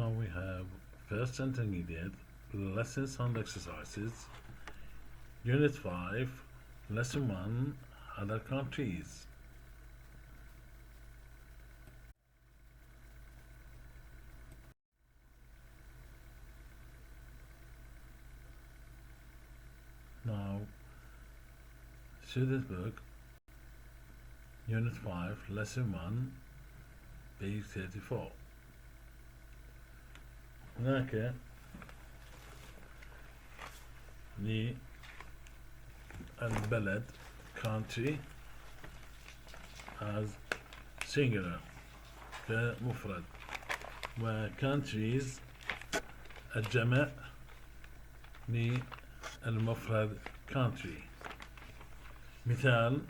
Now we have first intermediate, lesson sound exercises, unit 5, lesson 1, other countries. Now, student book, unit 5, lesson 1, page 34. هناك للبلد country as singular كمفرد و countries الجمع للمفرد country. مثال: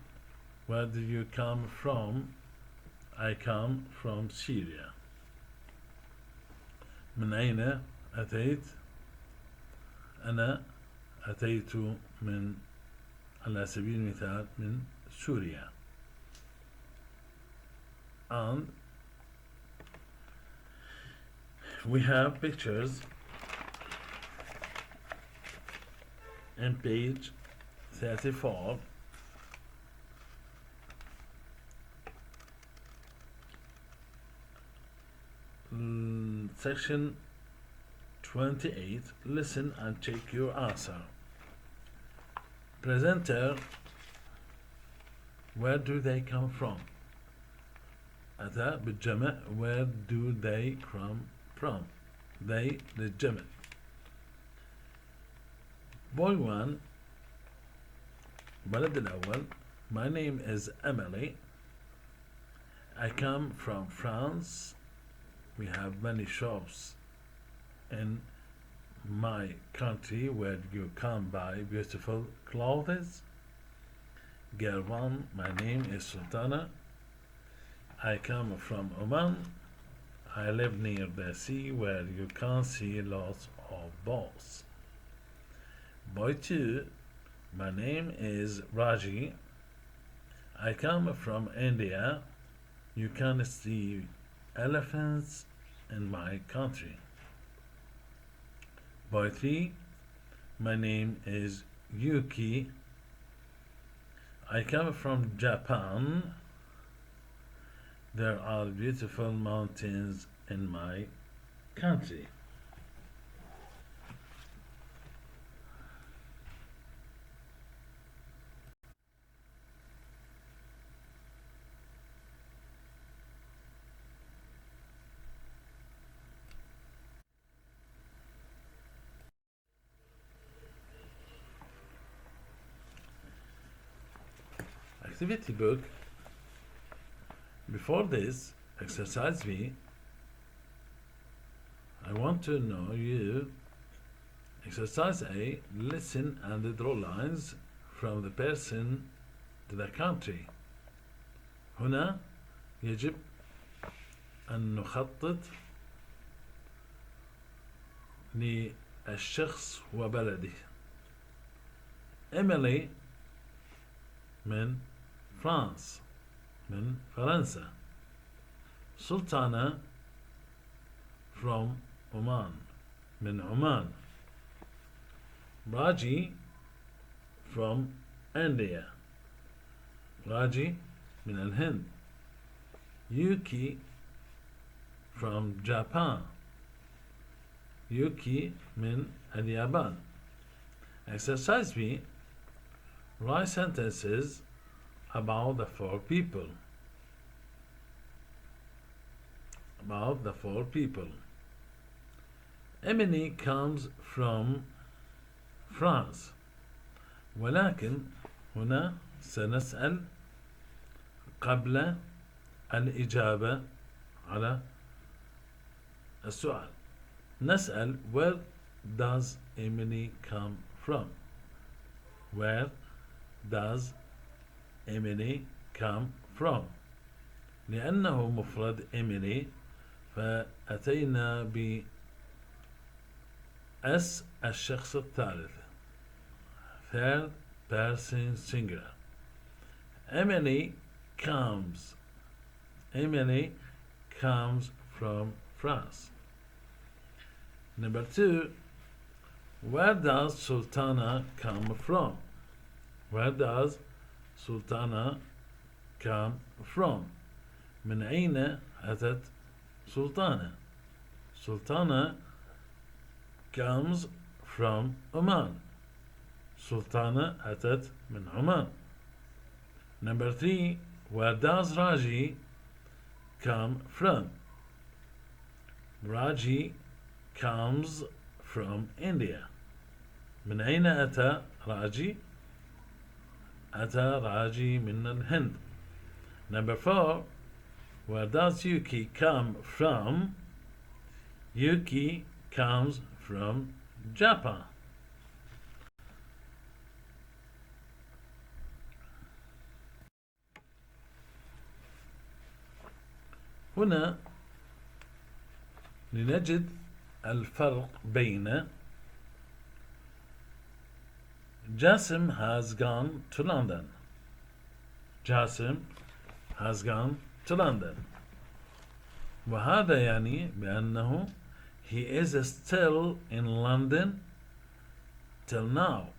where do you come from? I come from Syria. من أين أتيت؟ أنا أتيت من، على سبيل المثال، من سوريا. And we have pictures in page 34. Section 28. Listen and check your answer. Presenter: where do they come from? أتى بالجمع. where do they come from? they للجمع. Boy 1. بلد الأول: my name is Emily. I come from France. We have many shops in my country where you can buy beautiful clothes. Girl 1. My name is Sultana. I come from Oman. I live near the sea where you can see lots of boats. Boy 2. My name is Raji. I come from India. You can see elephants in my country. Boy 3. My name is Yuki. I come from Japan. There are beautiful mountains in my country. Activity book. Before this, exercise B. I want to know you. Exercise A. Listen and draw lines from the person to the country. هنا يجب أن نخطط للشخص وبلده. Emily من فرانس، من فرنسا. سلطانة from Oman، من عمان. راجي from India، راجي من الهند. يوكي from Japan، يوكي من اليابان. Exercise B. Write sentences about the four people. About the four people. Emily comes from France. ولكن هنا سنسأل قبل الإجابة على السؤال. نسأل where does Emily come from? Where does Emily come from? لأنه مفرد Emily فأتينا ب S الشخص الثالث، third person singular. Emily comes from France. Number 2, where does Sultana come from? Where does Sultana come from? من أين أتت سلطانة? Sultana comes from Oman. Sultana أتت من عمان. Number 3, where does Raji come from? Raji comes from India. من أين أتى راجي؟ أتى راجي من الهند. Number 4, where does Yuki come from? Yuki comes from Japan. هنا لنجد الفرق بين Jasim has gone to London. Jasim has gone to London. وهذا يعني بأنه he is still in London till now.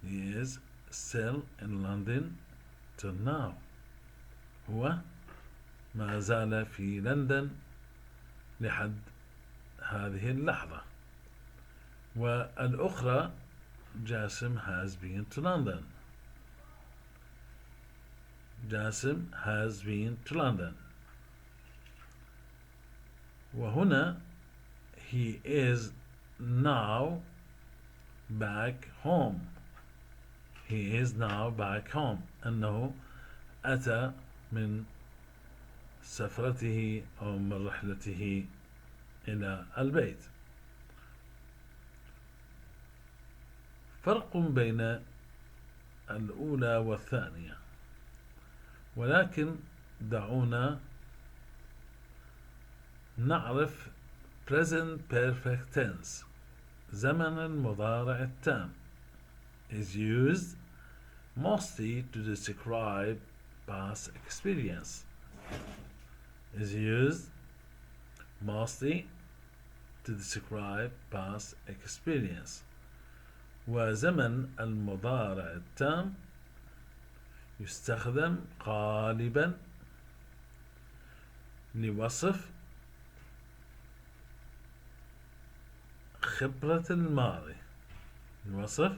He is still in London till now. هو ما زال في لندن لحد هذه اللحظة. والأخرى Jasim has been to London. Jasim has been to London. وهنا he is now back home. He is now back home. أنه أتى من سفرته أو من رحلته إلى البيت. فرق بين الأولى والثانية، ولكن دعونا نعرف present perfect tense. زمن المضارع التام is used mostly to describe past experience. Is used mostly to describe past experience. وزمن المضارع التام يستخدم غالبا لوصف خبرة الماضي. لوصف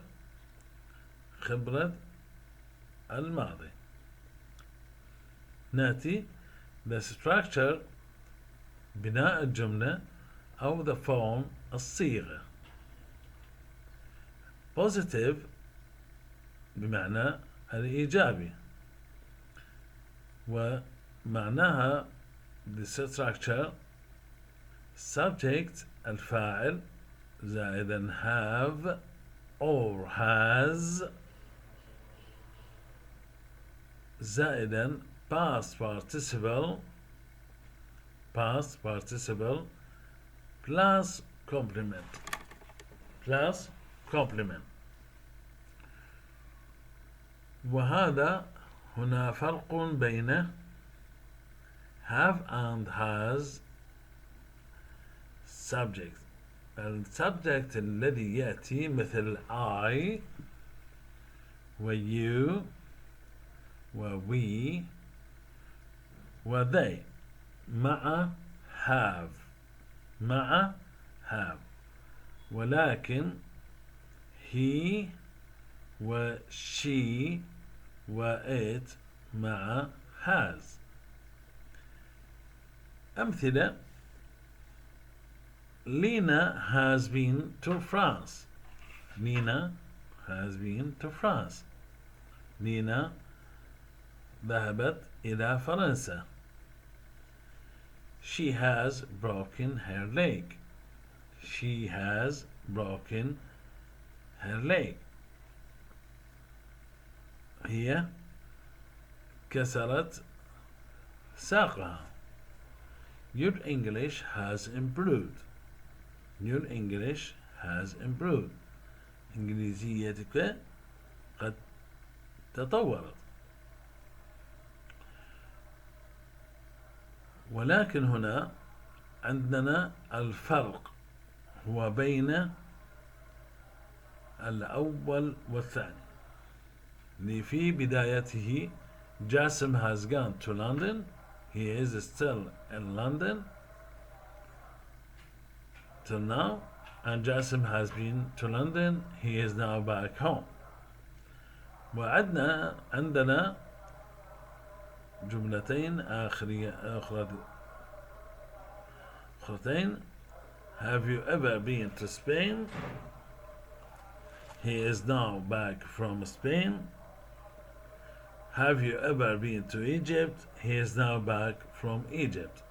خبرة الماضي. نأتي the structure بناء الجملة أو the form الصيغة. positive بمعنى الإيجابي، ومعناها the structure subject الفاعل زائدا have or has زائدا past participle plus complement. وهذا هنا فرق بين have and has subject. السبجكت الذي يأتي مثل I و you و we و they مع have ولكن he و she و it مع has. أمثلة: Lena has been to France. Lena has been to France. لينا ذهبت إلى فرنسا. She has broken her leg. She has broken her leg. هي كسرت ساقها. Your English has improved. Your English has improved. إنجليزيتك قد تطورت. ولكن هنا عندنا الفرق. هو بين الأول والثاني. في بدايته Jasim has gone to London. He is still in London till now. And Jasim has been to London. He is now back home. عندنا جملتين أخرتين. Have you ever been to Spain? He is now back from Spain. Have you ever been to Egypt? He is now back from Egypt.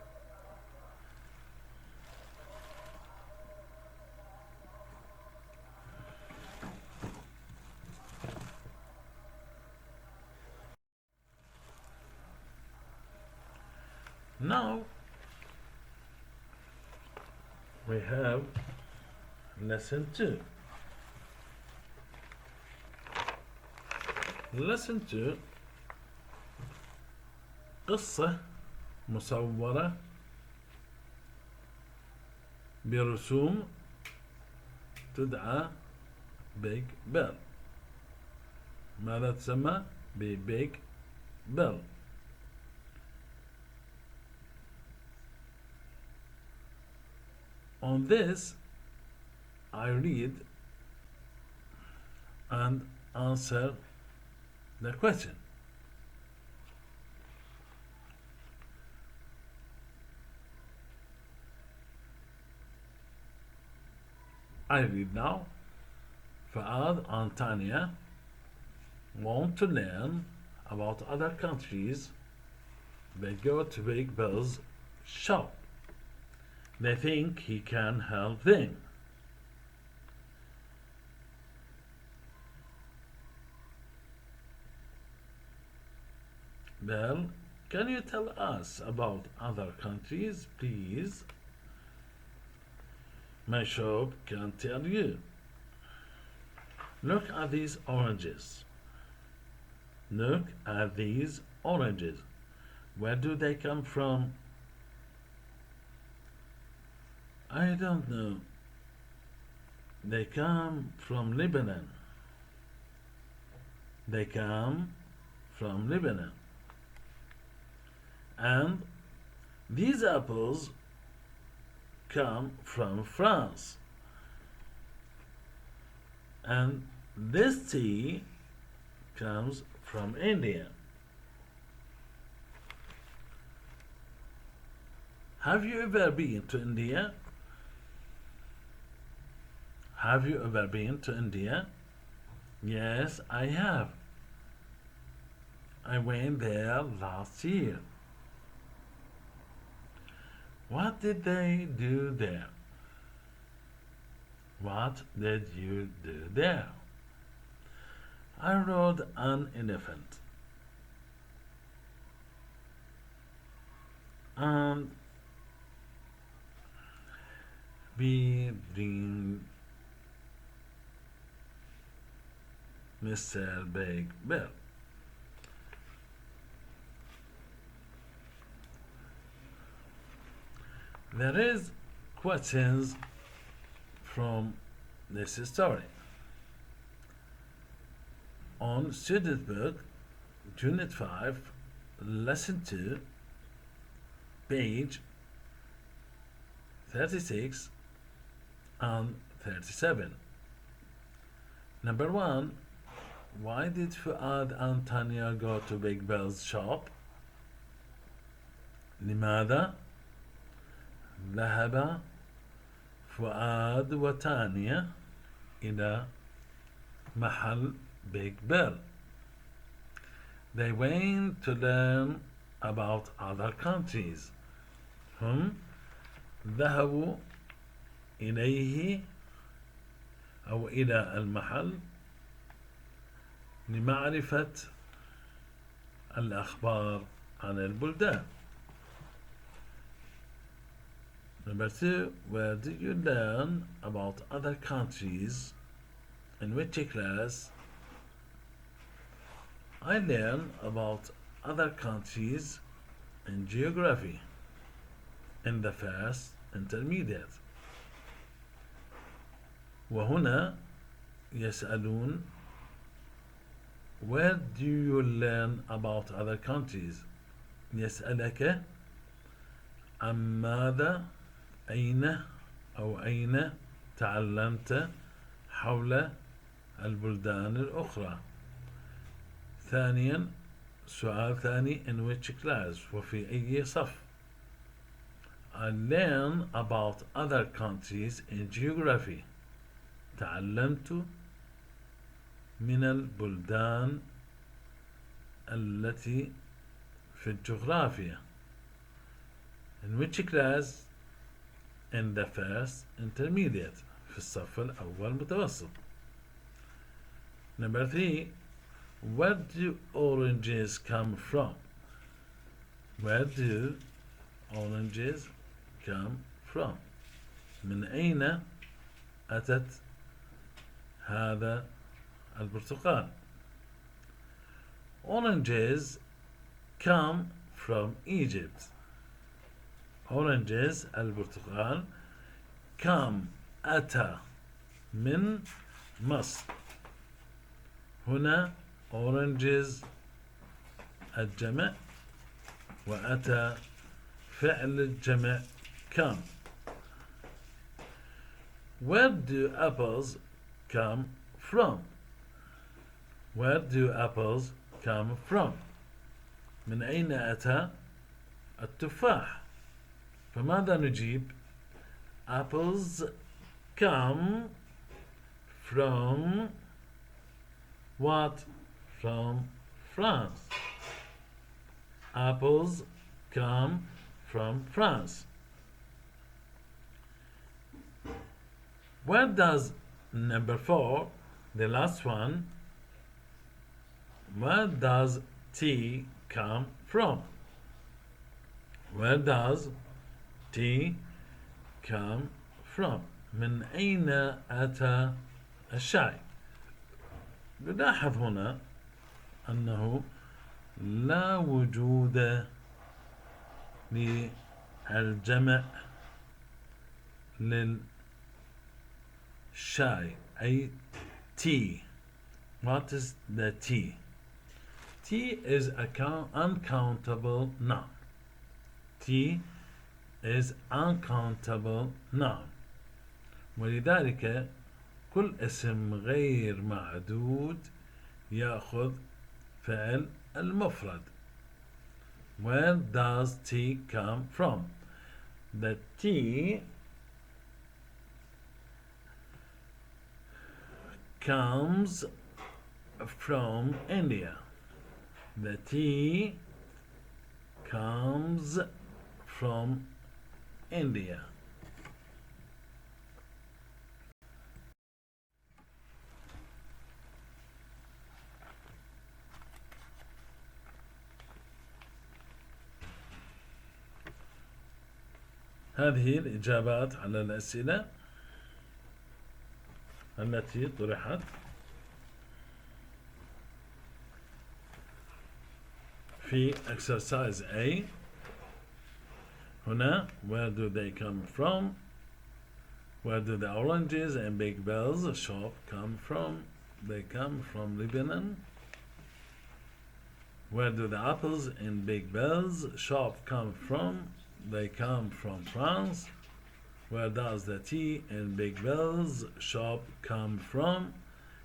Now we have lesson 2. Lesson 2 قصة مصورة برسوم تدعى بيج بيل. ماذا تسمى؟ ببيج بيل. On this, I read and answer the question. I read now. Fuad and Tanya want to learn about other countries. They go to Big Bill's shop. They think he can help them. Bill, can you tell us about other countries, please? My shop can tell you. Look at these oranges. Look at these oranges. Where do they come from? I don't know. They come from Lebanon. They come from Lebanon. And these apples come from France. And this tea comes from India. Have you ever been to India? Have you ever been to India? Yes, I have. I went there last year. What did they do there? What did you do there? I rode an elephant. And we dreamed Mr. Big Bill. There is questions from this story. On student book, Unit 5, Lesson 2, page 36 and 37. Number 1. Why did Fuad and Tanya go to Big Bill's shop? لماذا ذهب فؤاد وتانيا إلى محل Big Bill? They went to learn about other countries. هم ذهبوا إليه أو إلى المحل لمعرفة الأخبار عن البلدان. Number 2. Where did you learn about other countries? In which class? I learned about other countries in geography in the first intermediate. وهنا يسألون where do you learn about other countries. يسألك عن ماذا، أين أو أين تعلمت حول البلدان الأخرى. ثانيا سؤال ثاني in which class، وفي أي صف. I learn about other countries in geography. تعلمت من البلدان التي في الجغرافيا. In which class؟ In the first intermediate، في الصف الأول متوسط. Number 3. Where do oranges come from? Where do oranges come from? من أين أتت هذا البرتقال؟ Oranges come from Egypt. Oranges البرتقال come أتى من مصر. هنا oranges الجمع وأتى فعل الجمع come. Where do apples come from? Where do apples come from? من أين أتى التفاح؟ فماذا نجيب؟ Apples come from what? From France. Apples come from France. Where does number 4, the last one, where does tea come from? Where does tea come from? من أين أتى الشاي؟ نلاحظ هنا أنه لا وجود للجمع للشاي أي tea. What is the tea? Tea is an uncountable noun. Tea is uncountable noun. ولذلك كل اسم غير معدود يأخذ فعل المفرد. Where does tea come from? The tea comes from India. The tea comes from India. هذه الإجابات على الأسئلة التي طرحت في exercise A. هنا where do they come from? Where do the oranges and big bells shop come from? They come from Lebanon. Where do the apples and big bells shop come from? They come from France. Where does the tea and big bells shop come from?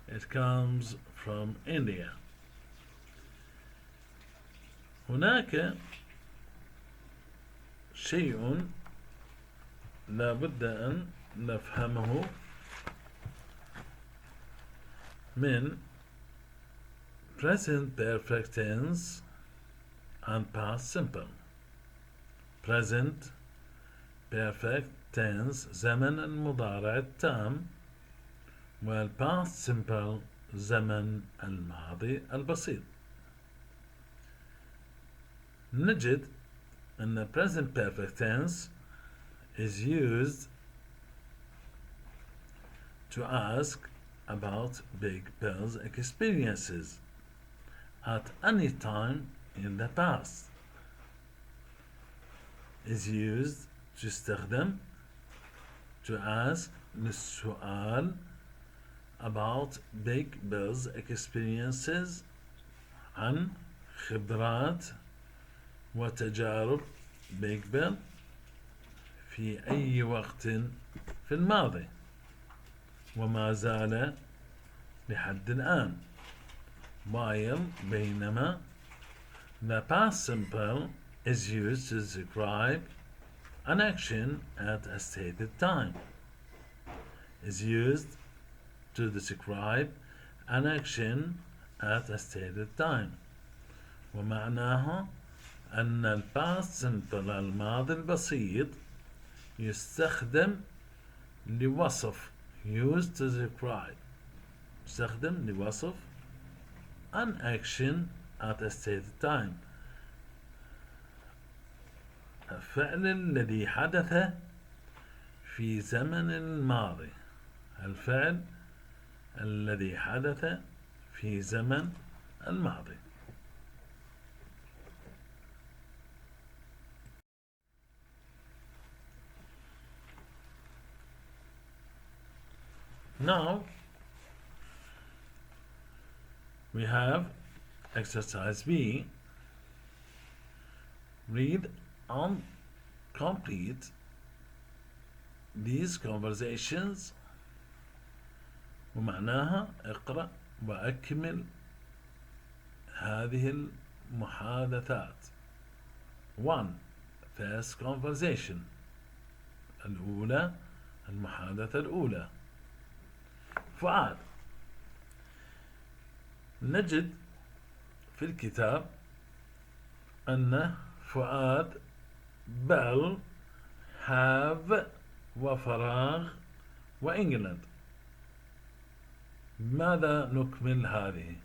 It comes from India. هناك شيء لا بد أن نفهمه من present perfect tense and past simple. Present perfect tense زمن المضارع التام، والpast simple زمن الماضي البسيط. نجد أن present perfect tense is used to ask about Big Bill's experiences at any time in the past. Is used تستخدم to ask للسؤال about Big Bill's experiences, عن خبرات وتجارب Big Bill في أي وقت في الماضي وما زال لحد الآن. while بينما the past simple is used to describe an action at a stated time is used to describe an action at a stated time. ومعناها أن الباست سمبل الماضي البسيط يستخدم لوصف used to describe يستخدم لوصف an action at a stated time الفعل الذي حدث في زمن الماضي الفعل الذي حدث في زمن الماضي. Now we have exercise B. Read and complete these conversations. ومعناها اقرأ وأكمل هذه المحادثات. 1. First conversation الأولى المحادثة الأولى. فؤاد نجد في الكتاب أن فؤاد بل have وفراغ وإنجلند. بماذا نكمل هذه؟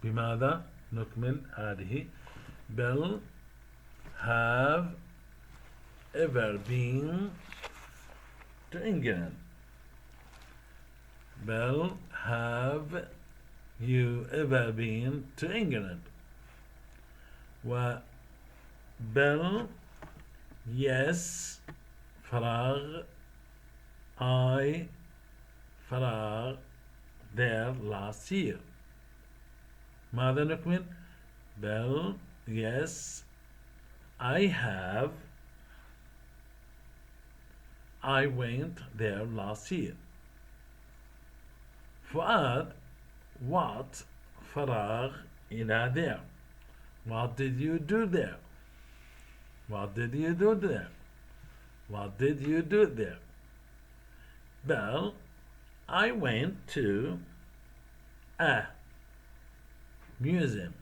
بماذا نكمل هذه؟ بل have ever been to England. بل have you ever been to England. وبل yes فراغ I فراغ there last year. ماذا نكمل؟ بل yes I have I went there last year. فؤاد what فراغ إلى there. What did you do there? What did you do there? What did you do there? Well, I went to a museum.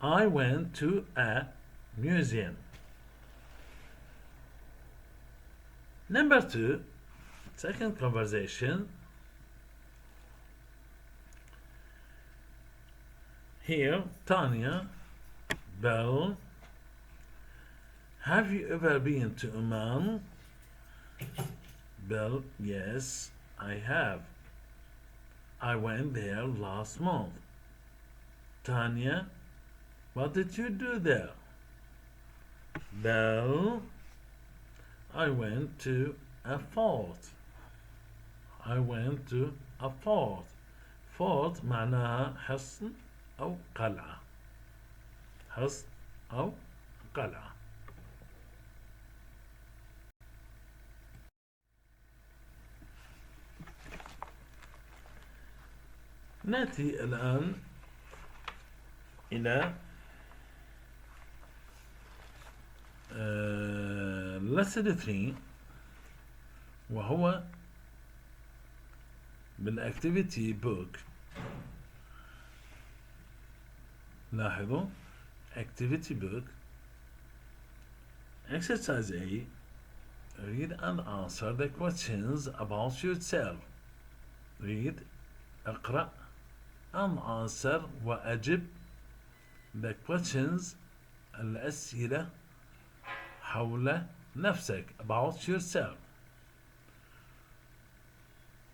I went to a museum. Number 2, second conversation. Here, Tanya, Bell, have you ever been to Oman? Bell, yes, I have. I went there last month. Tanya, what did you do there? Bell, I went to a fort. I went to a fort. Fort معناها حصن أو قلعة. حصن أو قلعة. نأتي الآن إلى lesson 3 وهو بالactivity book. لاحظوا activity book. Exercise A. Read and answer the questions about yourself. Read اقرأ and answer وأجب the questions الأسئلة حول نفسك about yourself.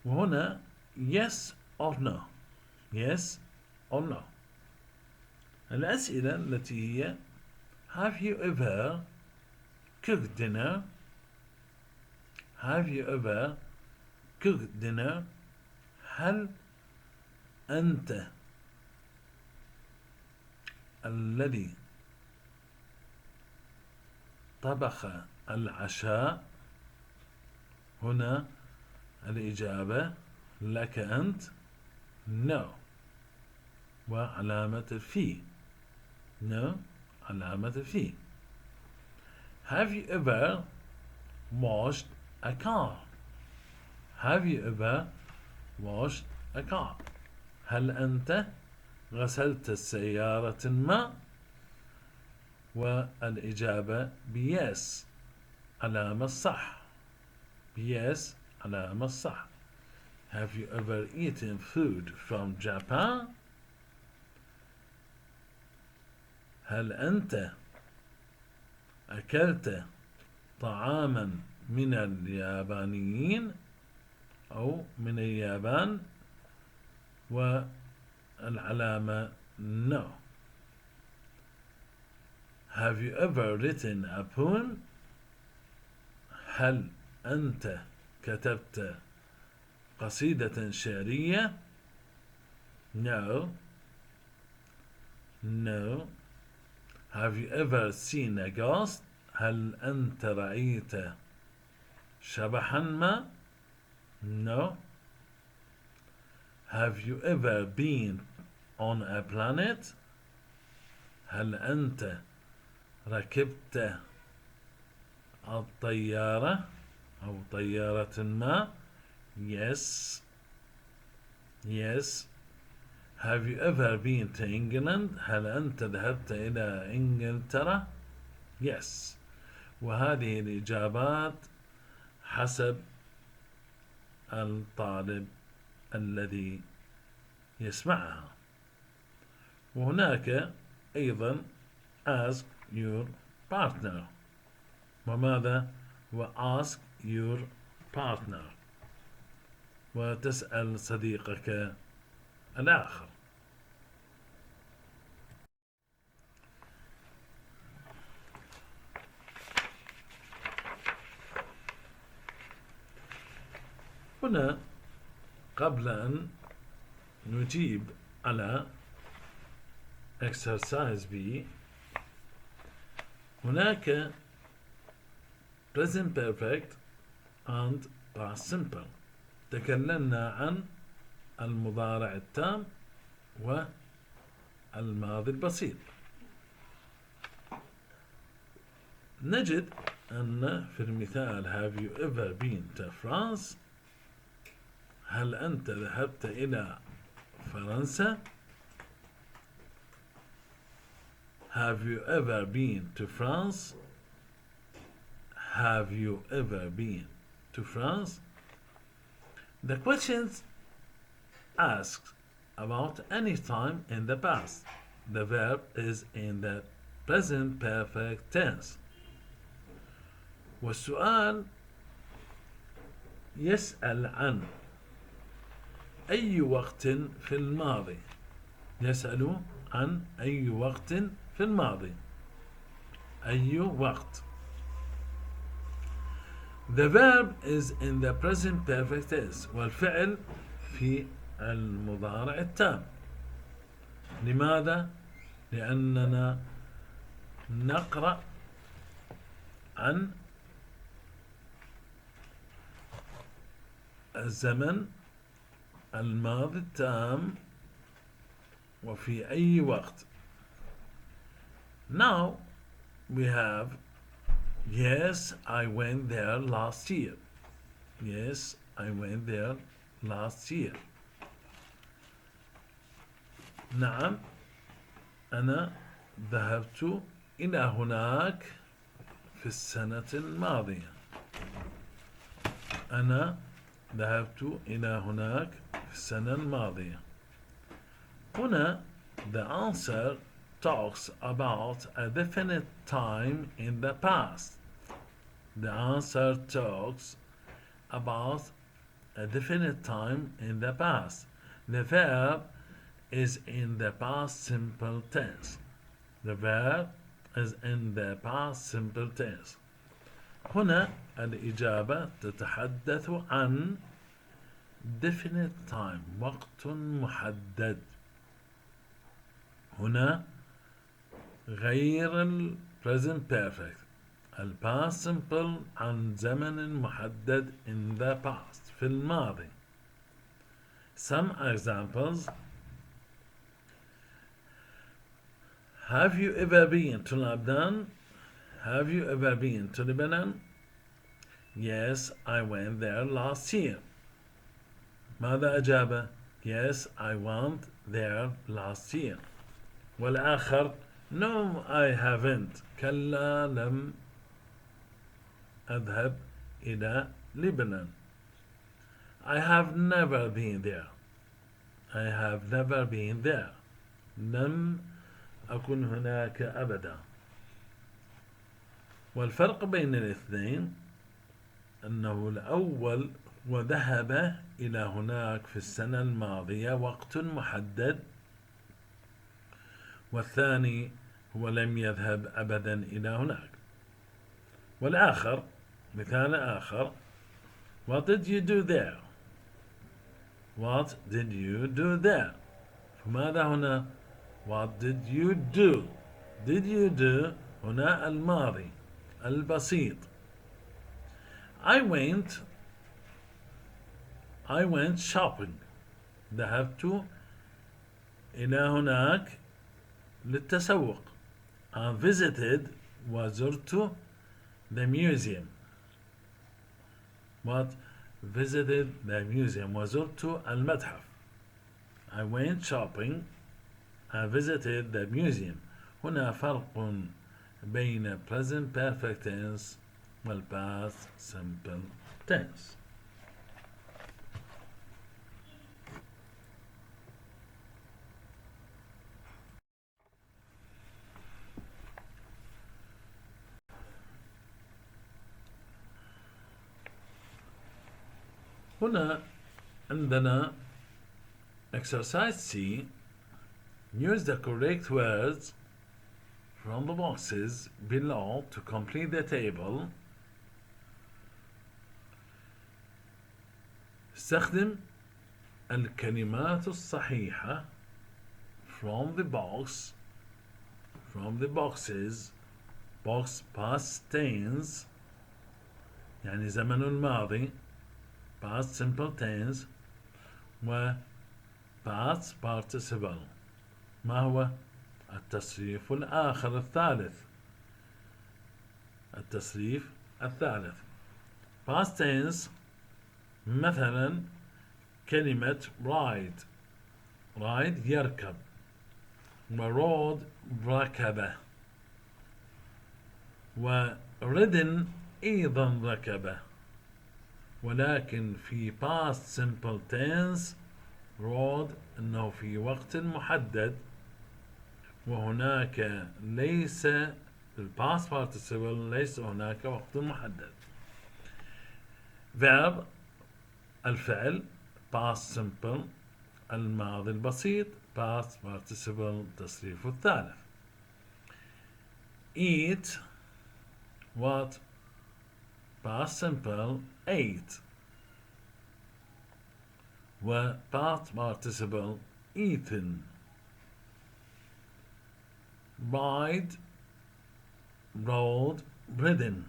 وهنا yes or no. Yes or no. الأسئلة التي هي have you ever cooked dinner? Have you ever cooked dinner? هل أنت الذي طبخ العشاء؟ هنا الإجابة لك أنت no وعلامة الفي no علامة الفي. Have you ever washed a car? Have you ever washed a car? هل أنت غسلت السيارة ما؟ والإجابة yes علامة الصح yes علامة الصح. Have you ever eaten food from Japan? هل أنت أكلت طعاما من اليابانيين أو من اليابان؟ والعلامة no. Have you ever written a poem? هل أنت كتبت قصيدة شعرية؟ No. No. Have you ever seen a ghost? هل أنت رأيت شبحا ما؟ No. Have you ever been on a planet? هل أنت ركبت الطيارة أو طيارة ما؟ Yes. Yes. Have you ever been to England? هل أنت ذهبت إلى إنجلترا؟ Yes. وهذه الإجابات حسب الطالب الذي يسمعها. وهناك أيضا ask your partner. وماذا؟ ask your partner وتسأل صديقك الآخر. هنا قبل أن نجيب على exercise B هناك present perfect and past simple. تكلمنا عن المضارع التام والماضي البسيط. نجد أن في المثال have you ever been to France؟ هل أنت ذهبت إلى فرنسا؟ Have you ever been to France? Have you ever been to France? The questions ask about any time in the past. The verb is in the present perfect tense. والسؤال يسأل عن أي وقت في الماضي. يسأل عن أي وقت في الماضي. أي وقت. The verb is in the present perfect tense. والفعل في المضارع التام. لماذا؟ لأننا نقرأ عن الزمن الماضي التام وفي أي وقت. Now we have yes, I went there last year. Yes, I went there last year. نعم أنا ذهبت إلى هناك في السنة الماضية. أنا ذهبت إلى هناك في السنة الماضية. هنا the answer talks about a definite time in the past. The answer talks about a definite time in the past. The verb is in the past simple tense. The verb is in the past simple tense. هنا الإجابة تتحدث عن definite time وقت محدد. هنا غير ال present perfect ال past simple عن زمن محدد in the past في الماضي. Some examples: Have you ever been to Lebanon? Have you ever been to Lebanon? Yes, I went there last year. ماذا أجاب؟ Yes, I went there last year. والآخر: No, I haven't. كلا لم أذهب إلى لبنان. I have never been there. I have never been there. لم أكن هناك أبدا. والفرق بين الاثنين أنه الأول وذهب إلى هناك في السنة الماضية وقت محدد، والثاني هو لم يذهب أبدا إلى هناك. والآخر مثال آخر: What did you do there? What did you do there? فماذا هنا؟ What did you do? Did you do هنا الماضي البسيط. I went shopping. ذهبت إلى هناك للتسوق. I visited وزرت the museum. What? Visited the museum وزرت المتحف. I went shopping. I visited the museum. هنا فرق بين present perfect tense وال past simple tense. هنا عندنا exercise C. Use the correct words from the boxes below to complete the table. استخدم الكلمات الصحيحة from the boxes box past tense يعني زمن الماضي past simple tense و past participle. ما هو التصريف الآخر التصريف الثالث past tense. مثلا كلمة ride يركب، ورود ركبه، وridden أيضا ركبه، ولكن في past simple tense rode أنه في وقت محدد، وهناك ليس في past participle ليس هناك وقت محدد. verb الفعل past simple الماضي البسيط past participle تصريف الثالث. eat what past simple ate و past participle eaten. ride rode ridden.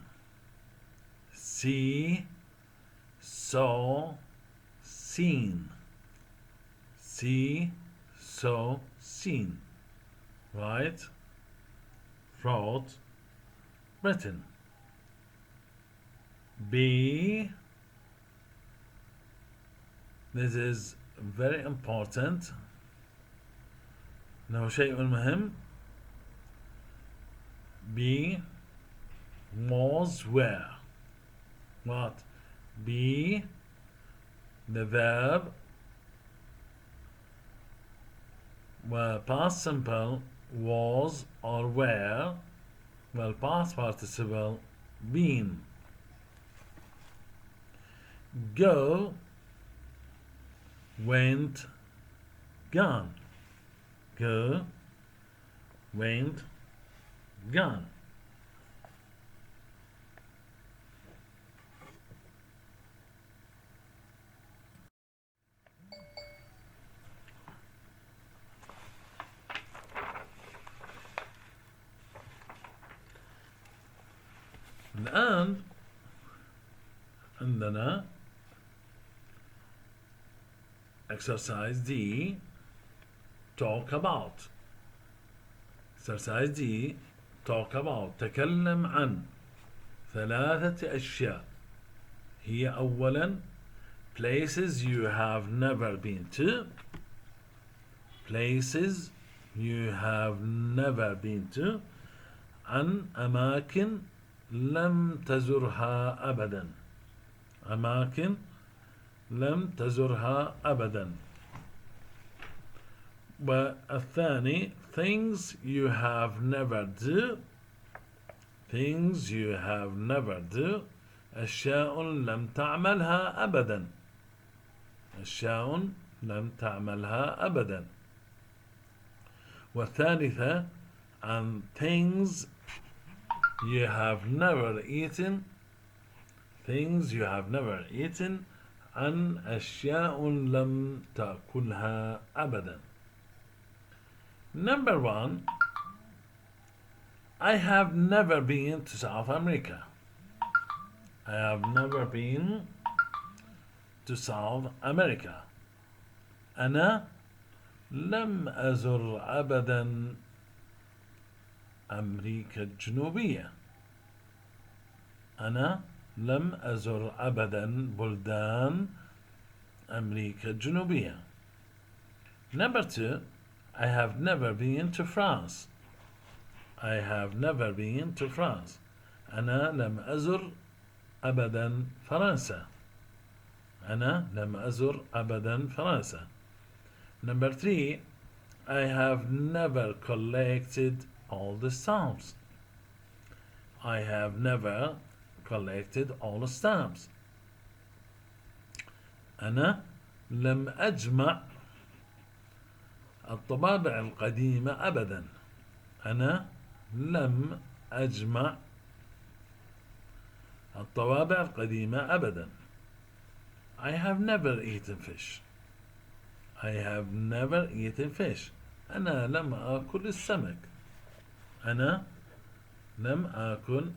see saw seen. see saw seen. write wrote written. be, this is very important. إنه شيء مهم. be was were. what? be the verb و past simple was or were well past participle been. go went gone. go went gone. exercise D, talk about. exercise D, talk about. تكلم عن 3 أشياء. هي أولا places you have never been to. places you have never been to. عن أماكن لم تزرها أبدا. أماكن لم تزرها أبدا. والثاني things you have never do. things you have never do. أشياء لم تعملها أبدا. أشياء لم تعملها أبدا. والثالثة and things you have never eaten. things you have never eaten عن أشياء لم تأكلها أبدا. Number 1, I have never been to South America. I have never been to South America. أنا لم أزر أبدا أمريكا الجنوبية. أنا لم أزر أبدا بلدان أمريكا الجنوبية. Number 2, I have never been to France. I have never been to France. أنا لم أزر أبدا فرنسا. أنا لم أزر أبدا فرنسا. Number 3, I have never collected all the stamps. I have never collected all the stamps. أنا لم أجمع الطبابع القديمة أبدا. أنا لم أجمع الطوابع القديمة أبدا. I have never eaten fish. I have never eaten fish. أنا لم آكل السمك. أنا لم آكل